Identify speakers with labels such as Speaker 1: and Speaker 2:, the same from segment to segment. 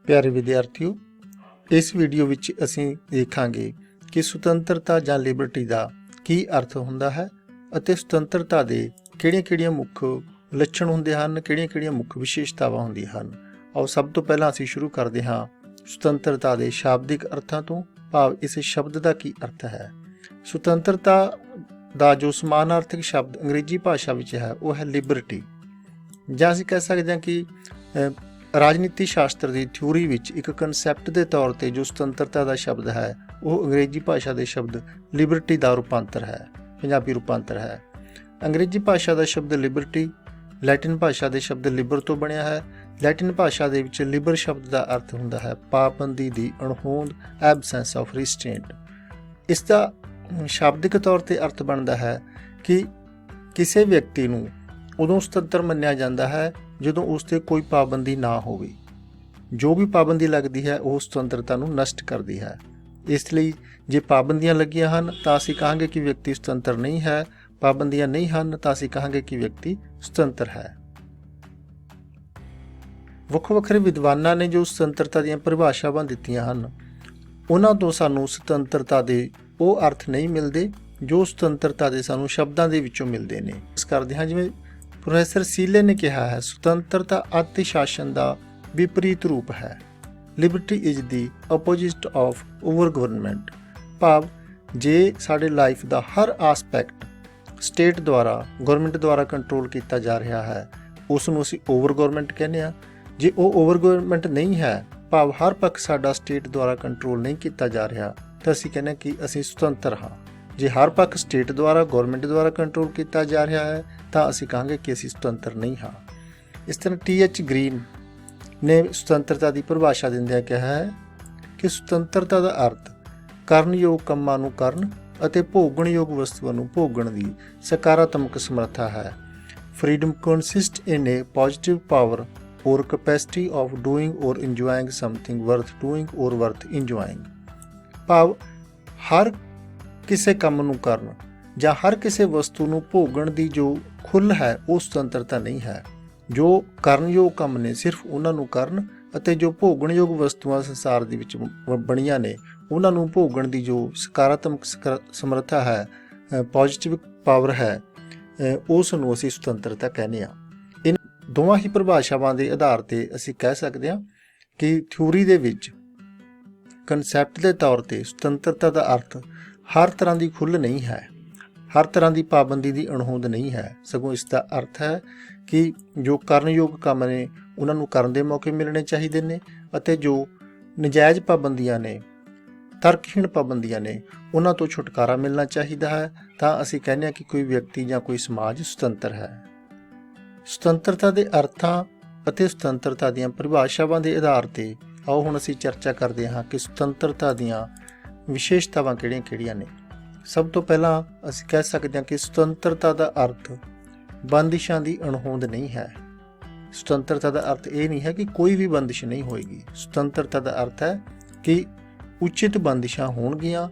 Speaker 1: प्यारे विद्यार्थियों, इस वीडियो विच असीं देखांगे कि सुतंत्रता जां लिबर्टी दा की अर्थ हुंदा है ਅਤੇ ਸੁਤੰਤਰਤਾ ਦੇ ਕਿਹੜੀਆਂ-ਕਿਹੜੀਆਂ ਮੁੱਖ ਲੱਛਣ ਹੁੰਦੇ ਹਨ, ਕਿਹੜੀਆਂ-ਕਿਹੜੀਆਂ ਮੁੱਖ ਵਿਸ਼ੇਸ਼ਤਾਵਾਂ ਹੁੰਦੀਆਂ ਹਨ। ਆਓ ਸਭ ਤੋਂ ਪਹਿਲਾਂ ਅਸੀਂ ਸ਼ੁਰੂ ਕਰਦੇ ਹਾਂ ਸੁਤੰਤਰਤਾ ਦੇ ਸ਼ਾਬਦਿਕ ਅਰਥਾਂ ਤੋਂ, ਭਾਵ ਇਸ ਸ਼ਬਦ ਦਾ ਕੀ ਅਰਥ ਹੈ। ਸੁਤੰਤਰਤਾ ਦਾ ਜੋ ਸਮਾਨਾਰਥਕ ਸ਼ਬਦ ਅੰਗਰੇਜ਼ੀ ਭਾਸ਼ਾ ਵਿੱਚ ਹੈ ਉਹ ਹੈ ਲਿਬਰਟੀ, ਜਾਂ ਅਸੀਂ ਕਹਿ ਸਕਦੇ ਹਾਂ ਕਿ ਰਾਜਨੀਤੀ ਸ਼ਾਸਤਰ ਦੀ ਥਿਊਰੀ ਵਿੱਚ ਇੱਕ ਕਨਸੈਪਟ ਦੇ ਤੌਰ 'ਤੇ ਜੋ ਸੁਤੰਤਰਤਾ ਦਾ ਸ਼ਬਦ ਹੈ ਉਹ ਅੰਗਰੇਜ਼ੀ ਭਾਸ਼ਾ ਦੇ ਸ਼ਬਦ ਲਿਬਰਟੀ ਦਾ ਰੂਪਾਂਤਰ ਹੈ, ਪੰਜਾਬੀ ਰੂਪਾਂਤਰ ਹੈ। ਅੰਗਰੇਜ਼ੀ ਭਾਸ਼ਾ ਦਾ ਸ਼ਬਦ ਲਿਬਰਟੀ ਲੈਟਿਨ ਭਾਸ਼ਾ ਦੇ ਸ਼ਬਦ ਲਿਬਰ ਤੋਂ ਬਣਿਆ ਹੈ। ਲੈਟਿਨ ਭਾਸ਼ਾ ਦੇ ਵਿੱਚ ਲਿਬਰ ਸ਼ਬਦ ਦਾ ਅਰਥ ਹੁੰਦਾ ਹੈ ਪਾਬੰਦੀ ਦੀ ਅਣਹੋਂਦ, ਐਬਸੈਂਸ ਆਫ ਰਿਸਟ੍ਰੇਂਟ। ਇਸ ਦਾ ਸ਼ਾਬਦਿਕ ਤੌਰ 'ਤੇ ਅਰਥ ਬਣਦਾ ਹੈ ਕਿ ਕਿਸੇ ਵਿਅਕਤੀ ਨੂੰ ਉਦੋਂ ਸੁਤੰਤਰ ਮੰਨਿਆ ਜਾਂਦਾ ਹੈ ਜਦੋਂ ਉਸ 'ਤੇ ਕੋਈ ਪਾਬੰਦੀ ਨਾ ਹੋਵੇ। ਜੋ ਵੀ ਪਾਬੰਦੀ ਲੱਗਦੀ ਹੈ ਉਹ ਸੁਤੰਤਰਤਾ ਨੂੰ ਨਸ਼ਟ ਕਰਦੀ ਹੈ। ਇਸ ਲਈ ਜੇ ਪਾਬੰਦੀਆਂ ਲੱਗੀਆਂ ਹਨ ਤਾਂ ਅਸੀਂ ਕਹਾਂਗੇ ਕਿ ਵਿਅਕਤੀ ਸੁਤੰਤਰ ਨਹੀਂ ਹੈ, ਪਾਬੰਦੀਆਂ ਨਹੀਂ ਹਨ ਤਾਂ ਅਸੀਂ ਕਹਾਂਗੇ ਕਿ ਵਿਅਕਤੀ ਸੁਤੰਤਰ ਹੈ। ਵੱਖੋ ਵੱਖਰੇ ਵਿਦਵਾਨਾਂ ਨੇ ਜੋ ਸੁਤੰਤਰਤਾ ਦੀਆਂ ਪਰਿਭਾਸ਼ਾਵਾਂ ਦਿੱਤੀਆਂ ਹਨ, ਉਹਨਾਂ ਤੋਂ ਸਾਨੂੰ ਸੁਤੰਤਰਤਾ ਦੇ ਉਹ ਅਰਥ ਨਹੀਂ ਮਿਲਦੇ ਜੋ ਸੁਤੰਤਰਤਾ ਦੇ ਸਾਨੂੰ ਸ਼ਬਦਾਂ ਦੇ ਵਿੱਚੋਂ ਮਿਲਦੇ ਨੇ। ਇਸ ਕਰਦੇ ਹਾਂ ਜਿਵੇਂ ਪ੍ਰੋਫੈਸਰ ਸੀਲੇ ਨੇ ਕਿਹਾ ਹੈ, ਸੁਤੰਤਰਤਾ ਅਤਿ ਸ਼ਾਸਨ ਦਾ ਵਿਪਰੀਤ ਰੂਪ ਹੈ। Liberty is the opposite of over government. ਭਾਵ ਜੇ ਸਾਡੇ ਲਾਈਫ ਦਾ ਹਰ ਆਸਪੈਕਟ ਸਟੇਟ ਦੁਆਰਾ, ਗਵਰਨਮੈਂਟ ਦੁਆਰਾ ਕੰਟਰੋਲ ਕੀਤਾ ਜਾ ਰਿਹਾ ਹੈ, ਉਸ ਨੂੰ ਅਸੀਂ ਓਵਰ ਗਵਰਨਮੈਂਟ ਕਹਿੰਦੇ ਹਾਂ। ਜੇ ਉਹ ਓਵਰ ਗਵਰਨਮੈਂਟ ਨਹੀਂ ਹੈ, ਭਾਵ ਹਰ ਪੱਖ ਸਾਡਾ ਸਟੇਟ ਦੁਆਰਾ ਕੰਟਰੋਲ ਨਹੀਂ ਕੀਤਾ ਜਾ ਰਿਹਾ, ਤਾਂ ਅਸੀਂ ਕਹਿੰਦੇ ਕਿ ਅਸੀਂ ਸੁਤੰਤਰ ਹਾਂ। ਜੇ ਹਰ ਪੱਖ ਸਟੇਟ ਦੁਆਰਾ, ਗਵਰਨਮੈਂਟ ਦੁਆਰਾ ਕੰਟਰੋਲ ਕੀਤਾ ਜਾ ਰਿਹਾ ਹੈ ਤਾਂ ਅਸੀਂ ਕਹਾਂਗੇ ਕਿ ਅਸੀਂ ਸੁਤੰਤਰ ਨਹੀਂ ਹਾਂ। ਇਸ ਤਰ੍ਹਾਂ T.H. ਗ੍ਰੀਨ ਨੇ ਸੁਤੰਤਰਤਾ ਦੀ ਪਰਿਭਾਸ਼ਾ ਦਿੰਦਿਆਂ ਕਿਹਾ ਹੈ ਕਿ ਸੁਤੰਤਰਤਾ ਦਾ ਅਰਥ ਕਰਨਯੋਗ ਕੰਮਾਂ ਨੂੰ ਕਰਨ ਅਤੇ ਭੋਗਣਯੋਗ ਵਸਤੂਆਂ ਨੂੰ ਭੋਗਣ ਦੀ ਸਕਾਰਾਤਮਕ ਸਮਰੱਥਾ ਹੈ। ਫਰੀडम ਕੰਸਿਸਟ ਇਨ ਏ ਪੋਜ਼ਿਟਿਵ ਪਾਵਰ ਔਰ ਕੈਪੈਸਿਟੀ ਆਫ ਡੂਇੰਗ ਔਰ ਇੰਜੋਇੰਗ ਸਮਥਿੰਗ ਵਰਥ ਡੂਇੰਗ ਔਰ ਵਰਥ ਇੰਜੋਇੰਗ। ਭਾਵ ਹਰ ਕਿਸੇ ਕੰਮ ਨੂੰ ਕਰਨ ਜਾਂ ਹਰ ਕਿਸੇ ਵਸਤੂ ਨੂੰ ਭੋਗਣ ਦੀ ਜੋ ਖੁੱਲ੍ਹ ਹੈ ਉਹ ਸੁਤੰਤਰਤਾ ਨਹੀਂ ਹੈ। ਜੋ ਕਰਨਯੋਗ ਕੰਮ ਨੇ ਸਿਰਫ ਉਹਨਾਂ ਨੂੰ ਕਰਨ, ਅਤੇ ਜੋ ਭੋਗਣਯੋਗ ਵਸਤੂਆਂ ਸੰਸਾਰ ਦੇ ਵਿੱਚ ਬਣੀਆਂ ਨੇ ਉਹਨਾਂ ਨੂੰ ਭੋਗਣ ਦੀ ਜੋ ਸਕਾਰਾਤਮਕ ਸਮਰੱਥਾ ਹੈ, ਪੋਜ਼ਿਟਿਵ ਪਾਵਰ ਹੈ, ਉਸ ਨੂੰ ਅਸੀਂ ਸੁਤੰਤਰਤਾ ਕਹਿੰਦੇ ਹਾਂ। ਇਨ ਦੋਵਾਂ ਹੀ ਪਰਿਭਾਸ਼ਾਵਾਂ ਦੇ ਆਧਾਰ 'ਤੇ ਅਸੀਂ ਕਹਿ ਸਕਦੇ ਹਾਂ ਕਿ ਥਿਊਰੀ ਦੇ ਵਿੱਚ ਕਨਸੈਪਟ ਦੇ ਤੌਰ 'ਤੇ ਸੁਤੰਤਰਤਾ ਦਾ ਅਰਥ ਹਰ ਤਰ੍ਹਾਂ ਦੀ ਖੁੱਲ੍ਹ ਨਹੀਂ ਹੈ, ਹਰ ਤਰ੍ਹਾਂ ਦੀ ਪਾਬੰਦੀ ਦੀ ਅਣਹੋਂਦ ਨਹੀਂ ਹੈ। ਸਗੋਂ ਇਸ ਦਾ ਅਰਥ ਹੈ ਕਿ ਜੋ ਕਰਨਯੋਗ ਕੰਮ ਨੇ ਉਹਨਾਂ ਨੂੰ ਕਰਨ ਦੇ ਮੌਕੇ ਮਿਲਣੇ ਚਾਹੀਦੇ ਨੇ, ਅਤੇ ਜੋ ਨਜਾਇਜ਼ ਪਾਬੰਦੀਆਂ ਨੇ, ਤਰਕਹੀਣ ਪਾਬੰਦੀਆਂ ਨੇ, ਉਹਨਾਂ ਤੋਂ ਛੁਟਕਾਰਾ ਮਿਲਣਾ ਚਾਹੀਦਾ ਹੈ। ਤਾਂ ਅਸੀਂ ਕਹਿੰਦੇ ਹਾਂ ਕਿ ਕੋਈ ਵਿਅਕਤੀ ਜਾਂ ਕੋਈ ਸਮਾਜ ਸੁਤੰਤਰ ਹੈ। ਸੁਤੰਤਰਤਾ ਦੇ ਅਰਥਾਂ ਅਤੇ ਸੁਤੰਤਰਤਾ ਦੀਆਂ ਪਰਿਭਾਸ਼ਾਵਾਂ ਦੇ ਆਧਾਰ 'ਤੇ ਆਓ ਹੁਣ ਅਸੀਂ ਚਰਚਾ ਕਰਦੇ ਹਾਂ ਕਿ ਸੁਤੰਤਰਤਾ ਦੀਆਂ ਵਿਸ਼ੇਸ਼ਤਾਵਾਂ ਕਿਹੜੀਆਂ-ਕਿਹੜੀਆਂ ਨੇ। ਸਭ ਤੋਂ ਪਹਿਲਾਂ ਅਸੀਂ ਕਹਿ ਸਕਦੇ ਹਾਂ ਕਿ ਸੁਤੰਤਰਤਾ ਦਾ ਅਰਥ ਬੰਦਿਸ਼ਾਂ ਦੀ ਅਣਹੋਂਦ ਨਹੀਂ ਹੈ। ਸੁਤੰਤਰਤਾ ਦਾ ਅਰਥ ਇਹ ਨਹੀਂ ਹੈ ਕਿ ਕੋਈ ਵੀ ਬੰਦਿਸ਼ ਨਹੀਂ ਹੋਏਗੀ। ਸੁਤੰਤਰਤਾ ਦਾ ਅਰਥ ਹੈ ਕਿ ਉਚਿਤ ਬੰਦਿਸ਼ਾਂ ਹੋਣਗੀਆਂ,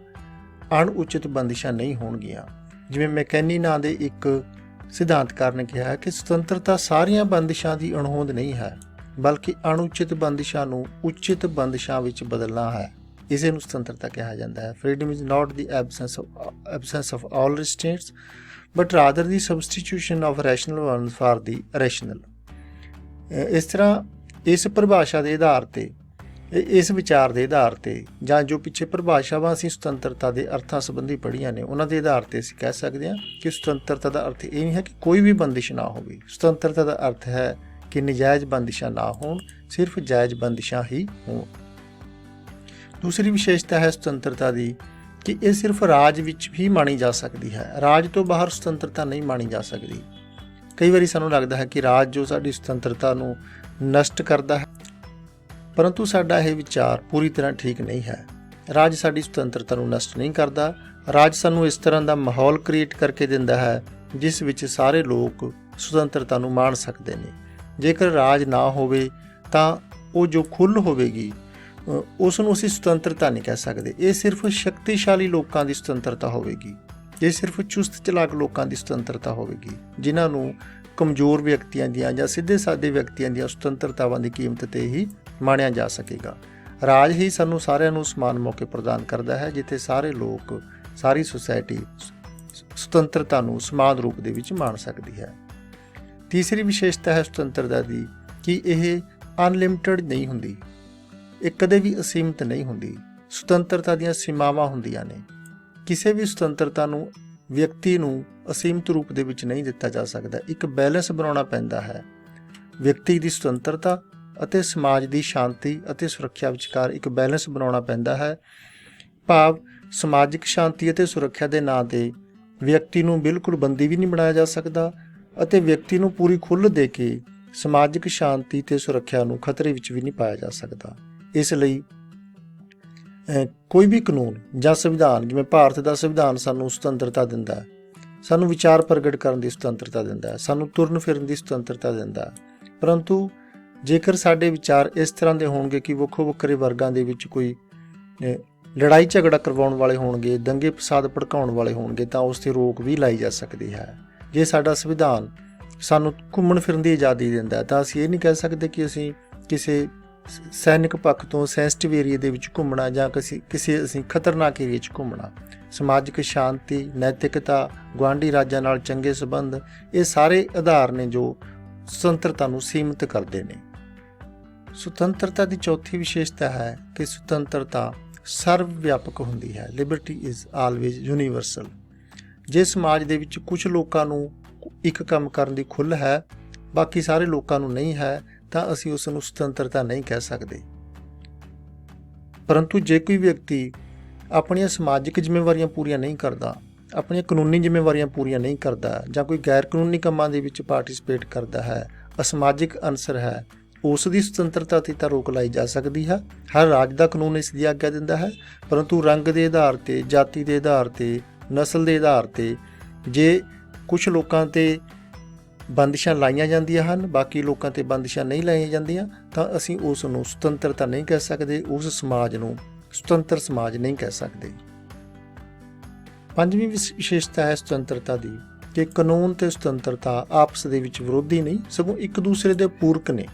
Speaker 1: ਅਣਉਚਿਤ ਬੰਦਿਸ਼ਾਂ ਨਹੀਂ ਹੋਣਗੀਆਂ। ਜਿਵੇਂ ਮੈਕੈਨੀ ਨਾਂ ਦੇ ਇੱਕ ਸਿਧਾਂਤਕਾਰ ਨੇ ਕਿਹਾ ਹੈ ਕਿ ਸੁਤੰਤਰਤਾ ਸਾਰੀਆਂ ਬੰਦਿਸ਼ਾਂ ਦੀ ਅਣਹੋਂਦ ਨਹੀਂ ਹੈ, ਬਲਕਿ ਅਣਉਚਿਤ ਬੰਦਿਸ਼ਾਂ ਨੂੰ ਉਚਿਤ ਬੰਦਿਸ਼ਾਂ ਵਿੱਚ ਬਦਲਣਾ ਹੈ। ਇਸੇ ਨੂੰ ਸੁਤੰਤਰਤਾ ਕਿਹਾ ਜਾਂਦਾ ਹੈ। Freedom is not the absence of all ਰਿਸਟ੍ਰੇਂਟਸ but rather the substitution of rational ones for the rational. ਇਸ ਤਰ੍ਹਾਂ ਇਸ ਪਰਿਭਾਸ਼ਾ ਦੇ ਆਧਾਰ 'ਤੇ, ਇਸ ਵਿਚਾਰ ਦੇ ਆਧਾਰ 'ਤੇ, ਜਾਂ ਜੋ ਪਿੱਛੇ ਪਰਿਭਾਸ਼ਾਵਾਂ ਅਸੀਂ ਸੁਤੰਤਰਤਾ ਦੇ ਅਰਥਾਂ ਸੰਬੰਧੀ ਪੜ੍ਹੀਆਂ ਨੇ ਉਹਨਾਂ ਦੇ ਆਧਾਰ 'ਤੇ ਅਸੀਂ ਕਹਿ ਸਕਦੇ ਹਾਂ ਕਿ ਸੁਤੰਤਰਤਾ ਦਾ ਅਰਥ ਇਹ ਨਹੀਂ ਹੈ ਕਿ ਕੋਈ ਵੀ ਬੰਦਿਸ਼ ਨਾ ਹੋਵੇ। ਸੁਤੰਤਰਤਾ ਦਾ ਅਰਥ ਹੈ ਕਿ ਨਜਾਇਜ਼ ਬੰਦਿਸ਼ਾਂ ਨਾ ਹੋਣ, ਸਿਰਫ ਜਾਇਜ਼ ਬੰਦਿਸ਼ਾਂ ਹੀ ਹੋਣ। ਦੂਸਰੀ ਵਿਸ਼ੇਸ਼ਤਾ ਹੈ ਸੁਤੰਤਰਤਾ ਦੀ ਕਿ ਇਹ ਸਿਰਫ ਰਾਜ ਵਿੱਚ ਹੀ ਮਾਣੀ ਜਾ ਸਕਦੀ ਹੈ, ਰਾਜ ਤੋਂ ਬਾਹਰ ਸੁਤੰਤਰਤਾ ਨਹੀਂ ਮਾਣੀ ਜਾ ਸਕਦੀ। ਕਈ ਵਾਰੀ ਸਾਨੂੰ ਲੱਗਦਾ ਹੈ ਕਿ ਰਾਜ ਜੋ ਸਾਡੀ ਸੁਤੰਤਰਤਾ ਨੂੰ ਨਸ਼ਟ ਕਰਦਾ ਹੈ, ਪਰੰਤੂ ਸਾਡਾ ਇਹ ਵਿਚਾਰ ਪੂਰੀ ਤਰ੍ਹਾਂ ਠੀਕ ਨਹੀਂ ਹੈ। ਰਾਜ ਸਾਡੀ ਸੁਤੰਤਰਤਾ ਨੂੰ ਨਸ਼ਟ ਨਹੀਂ ਕਰਦਾ। ਰਾਜ ਸਾਨੂੰ ਇਸ ਤਰ੍ਹਾਂ ਦਾ ਮਾਹੌਲ ਕ੍ਰੀਏਟ ਕਰਕੇ ਦਿੰਦਾ ਹੈ ਜਿਸ ਵਿੱਚ ਸਾਰੇ ਲੋਕ ਸੁਤੰਤਰਤਾ ਨੂੰ ਮਾਣ ਸਕਦੇ ਨੇ। ਜੇਕਰ ਰਾਜ ਨਾ ਹੋਵੇ ਤਾਂ ਉਹ ਜੋ ਖੁੱਲ੍ਹ ਹੋਵੇਗੀ ਉਸ ਨੂੰ ਅਸੀਂ ਸੁਤੰਤਰਤਾ ਨਹੀਂ ਕਹਿ ਸਕਦੇ। ਇਹ ਸਿਰਫ ਸ਼ਕਤੀਸ਼ਾਲੀ ਲੋਕਾਂ ਦੀ ਸੁਤੰਤਰਤਾ ਹੋਵੇਗੀ, ਇਹ ਸਿਰਫ ਚੁਸਤ ਚਲਾਕ ਲੋਕਾਂ ਦੀ ਸੁਤੰਤਰਤਾ ਹੋਵੇਗੀ, ਜਿਨ੍ਹਾਂ ਨੂੰ ਕਮਜ਼ੋਰ ਵਿਅਕਤੀਆਂ ਦੀਆਂ ਜਾਂ ਸਿੱਧੇ ਸਾਦੇ ਵਿਅਕਤੀਆਂ ਦੀਆਂ ਸੁਤੰਤਰਤਾਵਾਂ ਦੀ ਕੀਮਤ 'ਤੇ ਹੀ ਮਾਣਿਆ ਜਾ ਸਕੇਗਾ। ਰਾਜ ਹੀ ਸਾਨੂੰ ਸਾਰਿਆਂ ਨੂੰ ਸਮਾਨ ਮੌਕੇ ਪ੍ਰਦਾਨ ਕਰਦਾ ਹੈ, ਜਿੱਥੇ ਸਾਰੇ ਲੋਕ, ਸਾਰੀ ਸੁਸਾਇਟੀ ਸੁਤੰਤਰਤਾ ਨੂੰ ਸਮਾਨ ਰੂਪ ਦੇ ਵਿੱਚ ਮਾਣ ਸਕਦੀ ਹੈ। ਤੀਸਰੀ ਵਿਸ਼ੇਸ਼ਤਾ ਹੈ ਸੁਤੰਤਰਤਾ ਦੀ ਕਿ ਇਹ ਅਨਲਿਮਿਟਿਡ ਨਹੀਂ ਹੁੰਦੀ, ਇਹ ਕਦੇ ਵੀ ਅਸੀਮਿਤ ਨਹੀਂ ਹੁੰਦੀ। ਸੁਤੰਤਰਤਾ ਦੀਆਂ ਸੀਮਾਵਾਂ ਹੁੰਦੀਆਂ ਨੇ। ਕਿਸੇ ਵੀ ਸੁਤੰਤਰਤਾ ਨੂੰ ਵਿਅਕਤੀ ਨੂੰ ਅਸੀਮਿਤ ਰੂਪ ਦੇ ਵਿੱਚ ਨਹੀਂ ਦਿੱਤਾ ਜਾ ਸਕਦਾ। ਇੱਕ ਬੈਲੈਂਸ ਬਣਾਉਣਾ ਪੈਂਦਾ ਹੈ। ਵਿਅਕਤੀ ਦੀ ਸੁਤੰਤਰਤਾ ਅਤੇ ਸਮਾਜ ਦੀ ਸ਼ਾਂਤੀ ਅਤੇ ਸੁਰੱਖਿਆ ਵਿਚਕਾਰ ਇੱਕ ਬੈਲੈਂਸ ਬਣਾਉਣਾ ਪੈਂਦਾ ਹੈ। ਭਾਵ ਸਮਾਜਿਕ ਸ਼ਾਂਤੀ ਅਤੇ ਸੁਰੱਖਿਆ ਦੇ ਨਾਂ 'ਤੇ ਵਿਅਕਤੀ ਨੂੰ ਬਿਲਕੁਲ ਬੰਦੀ ਵੀ ਨਹੀਂ ਬਣਾਇਆ ਜਾ ਸਕਦਾ ਅਤੇ ਵਿਅਕਤੀ ਨੂੰ ਪੂਰੀ ਖੁੱਲ੍ਹ ਦੇ ਕੇ ਸਮਾਜਿਕ ਸ਼ਾਂਤੀ ਤੇ ਸੁਰੱਖਿਆ ਨੂੰ ਖਤਰੇ ਵਿੱਚ ਵੀ ਨਹੀਂ ਪਾਇਆ ਜਾ ਸਕਦਾ। ਇਸ ਲਈ ਕੋਈ ਵੀ ਕਾਨੂੰਨ ਜਾਂ ਸੰਵਿਧਾਨ, ਜਿਵੇਂ ਭਾਰਤ ਦਾ ਸੰਵਿਧਾਨ ਸਾਨੂੰ ਸੁਤੰਤਰਤਾ ਦਿੰਦਾ ਹੈ, ਸਾਨੂੰ ਵਿਚਾਰ ਪ੍ਰਗਟ ਕਰਨ ਦੀ ਸੁਤੰਤਰਤਾ ਦਿੰਦਾ ਹੈ, ਸਾਨੂੰ ਤੁਰਨ ਫਿਰਨ ਦੀ ਸੁਤੰਤਰਤਾ ਦਿੰਦਾ ਹੈ, ਪਰੰਤੂ ਜੇਕਰ ਸਾਡੇ ਵਿਚਾਰ ਇਸ ਤਰ੍ਹਾਂ ਦੇ ਹੋਣਗੇ ਕਿ ਵੱਖੋ ਵੱਖਰੇ ਵਰਗਾਂ ਦੇ ਵਿੱਚ ਕੋਈ ਲੜਾਈ ਝਗੜਾ ਕਰਵਾਉਣ ਵਾਲੇ ਹੋਣਗੇ, ਦੰਗੇ ਫਸਾਦ ਭੜਕਾਉਣ ਵਾਲੇ ਹੋਣਗੇ, ਤਾਂ ਉਸ 'ਤੇ ਰੋਕ ਵੀ ਲਾਈ ਜਾ ਸਕਦੀ ਹੈ। ਜੇ ਸਾਡਾ ਸੰਵਿਧਾਨ ਸਾਨੂੰ ਘੁੰਮਣ ਫਿਰਨ ਦੀ ਆਜ਼ਾਦੀ ਦਿੰਦਾ ਤਾਂ ਅਸੀਂ ਇਹ ਨਹੀਂ ਕਹਿ ਸਕਦੇ ਕਿ ਅਸੀਂ ਕਿਸੇ ਸੈਨਿਕ ਪੱਖ ਤੋਂ ਸੈਂਸਿਟਿਵ ਏਰੀਏ ਦੇ ਵਿੱਚ ਘੁੰਮਣਾ ਜਾਂ ਕਿਸੇ ਅਸੀਂ ਖਤਰਨਾਕ ਏਰੀਏ 'ਚ ਘੁੰਮਣਾ। ਸਮਾਜਿਕ ਸ਼ਾਂਤੀ, ਨੈਤਿਕਤਾ, ਗੁਆਂਢੀ ਰਾਜਾਂ ਨਾਲ ਚੰਗੇ ਸੰਬੰਧ, ਇਹ ਸਾਰੇ ਆਧਾਰ ਨੇ ਜੋ ਸੁਤੰਤਰਤਾ ਨੂੰ ਸੀਮਿਤ ਕਰਦੇ ਨੇ। ਸੁਤੰਤਰਤਾ ਦੀ ਚੌਥੀ ਵਿਸ਼ੇਸ਼ਤਾ ਹੈ ਕਿ ਸੁਤੰਤਰਤਾ ਸਰਵ ਵਿਆਪਕ ਹੁੰਦੀ ਹੈ। Liberty is always universal. ਜੇ ਸਮਾਜ ਦੇ ਵਿੱਚ ਕੁਝ ਲੋਕਾਂ ਨੂੰ ਇੱਕ ਕੰਮ ਕਰਨ ਦੀ ਖੁੱਲ੍ਹ ਹੈ, ਬਾਕੀ ਸਾਰੇ ਲੋਕਾਂ ਨੂੰ ਨਹੀਂ ਹੈ, ਤਾਂ ਅਸੀਂ ਉਸ ਨੂੰ ਸੁਤੰਤਰਤਾ ਨਹੀਂ ਕਹਿ ਸਕਦੇ। ਪਰੰਤੂ ਜੇ ਕੋਈ ਵਿਅਕਤੀ ਆਪਣੀਆਂ ਸਮਾਜਿਕ ਜ਼ਿੰਮੇਵਾਰੀਆਂ ਪੂਰੀਆਂ ਨਹੀਂ ਕਰਦਾ, ਆਪਣੀਆਂ ਕਾਨੂੰਨੀ ਜ਼ਿੰਮੇਵਾਰੀਆਂ ਪੂਰੀਆਂ ਨਹੀਂ ਕਰਦਾ ਜਾਂ ਕੋਈ ਗੈਰ ਕਾਨੂੰਨੀ ਕੰਮਾਂ ਦੇ ਵਿੱਚ ਪਾਰਟਿਸਿਪੇਟ ਕਰਦਾ ਹੈ, ਅਸਮਾਜਿਕ ਅਨਸਰ ਹੈ, ਉਸ ਦੀ ਸੁਤੰਤਰਤਾ 'ਤੇ ਤਾਂ ਰੋਕ ਲਾਈ ਜਾ ਸਕਦੀ ਹੈ। ਹਰ ਰਾਜ ਦਾ ਕਾਨੂੰਨ ਇਸ ਦੀ ਆਗਿਆ ਦਿੰਦਾ ਹੈ, ਪਰੰਤੂ ਰੰਗ ਦੇ ਆਧਾਰ 'ਤੇ, ਜਾਤੀ ਦੇ ਆਧਾਰ 'ਤੇ, ਨਸਲ ਦੇ ਆਧਾਰ 'ਤੇ ਜੇ ਕੁਝ ਲੋਕਾਂ 'ਤੇ ਬੰਦਿਸ਼ਾਂ ਲਾਈਆਂ ਜਾਂਦੀਆਂ ਹਨ, ਬਾਕੀ ਲੋਕਾਂ 'ਤੇ ਬੰਦਿਸ਼ਾਂ ਨਹੀਂ ਲਾਈਆਂ ਜਾਂਦੀਆਂ, ਤਾਂ ਅਸੀਂ ਉਸ ਨੂੰ ਸੁਤੰਤਰਤਾ ਨਹੀਂ ਕਹਿ ਸਕਦੇ, ਉਸ ਸਮਾਜ ਨੂੰ ਸੁਤੰਤਰ ਸਮਾਜ ਨਹੀਂ ਕਹਿ ਸਕਦੇ। ਪੰਜਵੀਂ ਵਿਸ਼ੇਸ਼ਤਾ ਹੈ ਸੁਤੰਤਰਤਾ ਦੀ ਕਿ ਕਾਨੂੰਨ ਤੇ ਸੁਤੰਤਰਤਾ ਆਪਸ ਦੇ ਵਿੱਚ ਵਿਰੋਧੀ ਨਹੀਂ, ਸਗੋਂ ਇੱਕ ਦੂਸਰੇ ਦੇ ਪੂਰਕ ਨੇ।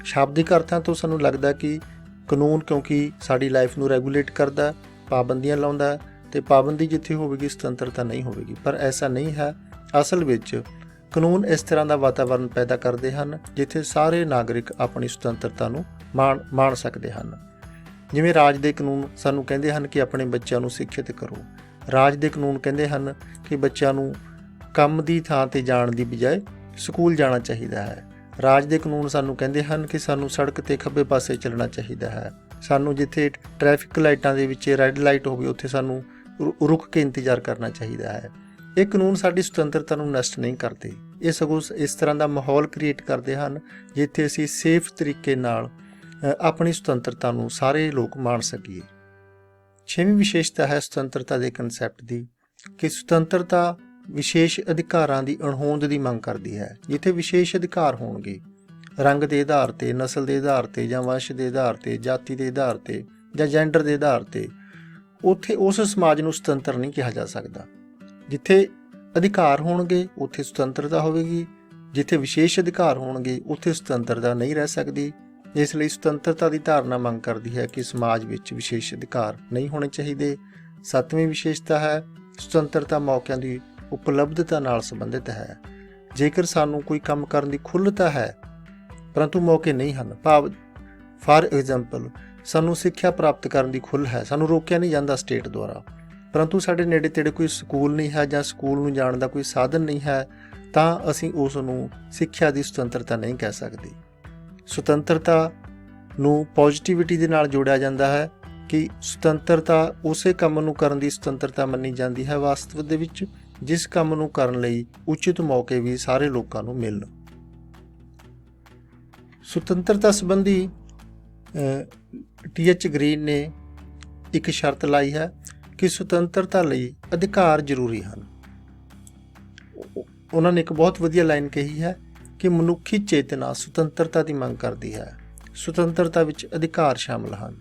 Speaker 1: ਸ਼ਾਬਦਿਕ ਅਰਥਾਂ ਤੋਂ ਸਾਨੂੰ ਲੱਗਦਾ ਕਿ ਕਾਨੂੰਨ ਕਿਉਂਕਿ ਸਾਡੀ ਲਾਈਫ ਨੂੰ ਰੈਗੂਲੇਟ ਕਰਦਾ, ਪਾਬੰਦੀਆਂ ਲਾਉਂਦਾ, ਅਤੇ ਪਾਬੰਦੀ ਜਿੱਥੇ ਹੋਵੇਗੀ ਸੁਤੰਤਰਤਾ ਨਹੀਂ ਹੋਵੇਗੀ, ਪਰ ਐਸਾ ਨਹੀਂ ਹੈ। ਅਸਲ ਵਿੱਚ ਕਾਨੂੰਨ ਇਸ ਤਰ੍ਹਾਂ ਦਾ ਵਾਤਾਵਰਨ ਪੈਦਾ ਕਰਦੇ ਹਨ ਜਿੱਥੇ ਸਾਰੇ ਨਾਗਰਿਕ ਆਪਣੀ ਸੁਤੰਤਰਤਾ ਨੂੰ ਮਾਣ ਸਕਦੇ ਹਨ। ਜਿਵੇਂ ਰਾਜ ਦੇ ਕਾਨੂੰਨ ਸਾਨੂੰ ਕਹਿੰਦੇ ਹਨ ਕਿ ਆਪਣੇ ਬੱਚਿਆਂ ਨੂੰ ਸਿੱਖਿਅਤ ਕਰੋ। ਰਾਜ ਦੇ ਕਾਨੂੰਨ ਕਹਿੰਦੇ ਹਨ ਕਿ ਬੱਚਿਆਂ ਨੂੰ ਕੰਮ ਦੀ ਥਾਂ 'ਤੇ ਜਾਣ ਦੀ ਬਜਾਏ ਸਕੂਲ ਜਾਣਾ ਚਾਹੀਦਾ ਹੈ। ਰਾਜ ਦੇ ਕਾਨੂੰਨ ਸਾਨੂੰ ਕਹਿੰਦੇ ਹਨ ਕਿ ਸਾਨੂੰ ਸੜਕ 'ਤੇ ਖੱਬੇ ਪਾਸੇ ਚੱਲਣਾ ਚਾਹੀਦਾ ਹੈ। ਸਾਨੂੰ ਜਿੱਥੇ ਟ੍ਰੈਫਿਕ ਲਾਈਟਾਂ ਦੇ ਵਿੱਚ ਰੈੱਡ ਲਾਈਟ ਹੋਵੇ ਉੱਥੇ ਸਾਨੂੰ ਰੁਕ ਕੇ ਇੰਤਜ਼ਾਰ ਕਰਨਾ ਚਾਹੀਦਾ ਹੈ। ਇਹ ਕਾਨੂੰਨ ਸਾਡੀ ਸੁਤੰਤਰਤਾ ਨੂੰ ਨਸ਼ਟ ਨਹੀਂ ਕਰਦੇ, ਇਹ ਸਗੋਂ ਇਸ ਤਰ੍ਹਾਂ ਦਾ ਮਾਹੌਲ ਕ੍ਰੀਏਟ ਕਰਦੇ ਹਨ ਜਿੱਥੇ ਅਸੀਂ ਸੇਫ ਤਰੀਕੇ ਨਾਲ ਆਪਣੀ ਸੁਤੰਤਰਤਾ ਨੂੰ ਸਾਰੇ ਲੋਕ ਮਾਣ ਸਕੀਏ। ਛੇਵੀਂ ਵਿਸ਼ੇਸ਼ਤਾ ਹੈ ਸੁਤੰਤਰਤਾ ਦੇ ਕਨਸੈਪਟ ਦੀ ਕਿ ਸੁਤੰਤਰਤਾ ਵਿਸ਼ੇਸ਼ ਅਧਿਕਾਰਾਂ ਦੀ ਅਣਹੋਂਦ ਦੀ ਮੰਗ ਕਰਦੀ ਹੈ। ਜਿੱਥੇ ਵਿਸ਼ੇਸ਼ ਅਧਿਕਾਰ ਹੋਣਗੇ ਰੰਗ ਦੇ ਆਧਾਰ 'ਤੇ, ਨਸਲ ਦੇ ਆਧਾਰ 'ਤੇ ਜਾਂ ਵੰਸ਼ ਦੇ ਆਧਾਰ 'ਤੇ, ਜਾਤੀ ਦੇ ਆਧਾਰ 'ਤੇ ਜਾਂ ਜੈਂਡਰ ਦੇ ਆਧਾਰ 'ਤੇ, ਉੱਥੇ ਉਸ ਸਮਾਜ ਨੂੰ ਸੁਤੰਤਰ ਨਹੀਂ ਕਿਹਾ ਜਾ ਸਕਦਾ। ਜਿੱਥੇ ਅਧਿਕਾਰ ਹੋਣਗੇ ਉੱਥੇ ਸੁਤੰਤਰਤਾ ਹੋਵੇਗੀ, ਜਿੱਥੇ ਵਿਸ਼ੇਸ਼ ਅਧਿਕਾਰ ਹੋਣਗੇ ਉੱਥੇ ਸੁਤੰਤਰਤਾ ਨਹੀਂ ਰਹਿ ਸਕਦੀ। ਇਸ ਲਈ ਸੁਤੰਤਰਤਾ ਦੀ ਧਾਰਨਾ ਮੰਗ ਕਰਦੀ ਹੈ ਕਿ ਸਮਾਜ ਵਿੱਚ ਵਿਸ਼ੇਸ਼ ਅਧਿਕਾਰ ਨਹੀਂ ਹੋਣੇ ਚਾਹੀਦੇ। ਸੱਤਵੀਂ ਵਿਸ਼ੇਸ਼ਤਾ ਹੈ ਸੁਤੰਤਰਤਾ ਮੌਕਿਆਂ ਦੀ ਉਪਲਬਧਤਾ ਨਾਲ ਸੰਬੰਧਿਤ ਹੈ। ਜੇਕਰ ਸਾਨੂੰ ਕੋਈ ਕੰਮ ਕਰਨ ਦੀ ਖੁੱਲ੍ਹਤਾ ਹੈ ਪਰੰਤੂ ਮੌਕੇ ਨਹੀਂ ਹਨ, ਭਾਵ ਫਾਰ ਐਗਜ਼ਾਮਪਲ ਸਾਨੂੰ ਸਿੱਖਿਆ ਪ੍ਰਾਪਤ ਕਰਨ ਦੀ ਖੁੱਲ੍ਹ ਹੈ, ਸਾਨੂੰ ਰੋਕਿਆ ਨਹੀਂ ਜਾਂਦਾ ਸਟੇਟ ਦੁਆਰਾ, ਪਰੰਤੂ ਸਾਡੇ ਨੇੜੇ ਤੇੜੇ ਕੋਈ ਸਕੂਲ ਨਹੀਂ ਹੈ ਜਾਂ ਸਕੂਲ ਨੂੰ ਜਾਣ ਦਾ ਕੋਈ ਸਾਧਨ ਨਹੀਂ ਹੈ, ਤਾਂ ਅਸੀਂ ਉਸ ਨੂੰ ਸਿੱਖਿਆ ਦੀ ਸੁਤੰਤਰਤਾ ਨਹੀਂ ਕਹਿ ਸਕਦੇ। ਸੁਤੰਤਰਤਾ ਨੂੰ ਪੋਜ਼ਿਟਿਵਿਟੀ ਦੇ ਨਾਲ ਜੋੜਿਆ ਜਾਂਦਾ ਹੈ ਕਿ ਸੁਤੰਤਰਤਾ ਉਸੇ ਕੰਮ ਨੂੰ ਕਰਨ ਦੀ ਸੁਤੰਤਰਤਾ ਮੰਨੀ ਜਾਂਦੀ ਹੈ ਵਾਸਤਵ ਦੇ ਵਿੱਚ ਜਿਸ ਕੰਮ ਨੂੰ ਕਰਨ ਲਈ ਉਚਿਤ ਮੌਕੇ ਵੀ ਸਾਰੇ ਲੋਕਾਂ ਨੂੰ ਮਿਲਣ। ਸੁਤੰਤਰਤਾ ਸੰਬੰਧੀ ਟੀ.ਐਚ. ਗ੍ਰੀਨ ਨੇ ਇੱਕ ਸ਼ਰਤ ਲਾਈ ਹੈ ਕਿ ਸੁਤੰਤਰਤਾ ਲਈ ਅਧਿਕਾਰ ਜ਼ਰੂਰੀ ਹਨ। ਉਹਨਾਂ ਨੇ ਇੱਕ ਬਹੁਤ ਵਧੀਆ ਲਾਈਨ ਕਹੀ ਹੈ ਕਿ ਮਨੁੱਖੀ ਚੇਤਨਾ ਸੁਤੰਤਰਤਾ ਦੀ ਮੰਗ ਕਰਦੀ ਹੈ। ਸੁਤੰਤਰਤਾ ਵਿੱਚ ਅਧਿਕਾਰ ਸ਼ਾਮਲ ਹਨ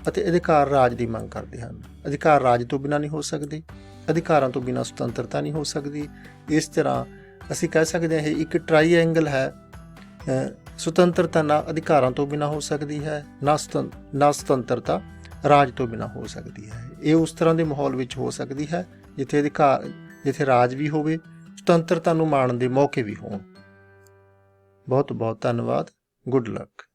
Speaker 1: ਅਤੇ ਅਧਿਕਾਰ ਰਾਜ ਦੀ ਮੰਗ ਕਰਦੇ ਹਨ। ਅਧਿਕਾਰ ਰਾਜ ਤੋਂ ਬਿਨਾਂ ਨਹੀਂ ਹੋ ਸਕਦੇ, ਅਧਿਕਾਰਾਂ ਤੋਂ ਬਿਨਾਂ ਸੁਤੰਤਰਤਾ ਨਹੀਂ ਹੋ ਸਕਦੀ। ਇਸ ਤਰ੍ਹਾਂ ਅਸੀਂ ਕਹਿ ਸਕਦੇ ਹਾਂ ਇਹ ਇੱਕ ਟਰਾਈਐਂਗਲ ਹੈ। ਸੁਤੰਤਰਤਾ ਨਾ ਅਧਿਕਾਰਾਂ ਤੋਂ ਬਿਨਾਂ ਹੋ ਸਕਦੀ ਹੈ, ਨਾ ਸੁਤੰਤਰਤਾ ਰਾਜ ਤੋਂ ਬਿਨਾਂ ਹੋ ਸਕਦੀ ਹੈ। ਇਹ ਉਸ ਤਰ੍ਹਾਂ ਦੇ ਮਾਹੌਲ ਵਿੱਚ ਹੋ ਸਕਦੀ ਹੈ ਜਿੱਥੇ ਰਾਜ ਵੀ ਹੋਵੇ, ਸੁਤੰਤਰਤਾ ਨੂੰ ਮਾਣਨ ਦੇ ਮੌਕੇ ਵੀ ਹੋਣ। ਬਹੁਤ ਬਹੁਤ ਧੰਨਵਾਦ। Good luck.